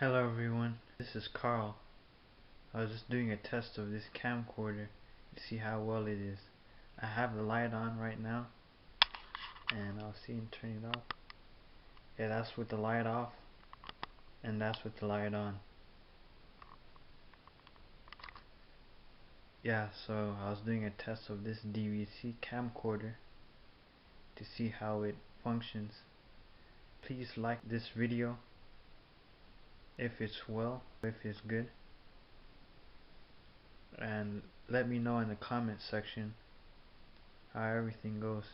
Hello everyone, this is Carl. I was just doing a test of this camcorder to see how well it is. I have the light on right now, and I'll see and turn it off. Yeah, that's with the light off, and that's with the light on. Yeah, so I was doing a test of this DVC camcorder to see how it functions. Please like this video if it's good, and let me know in the comment section how everything goes.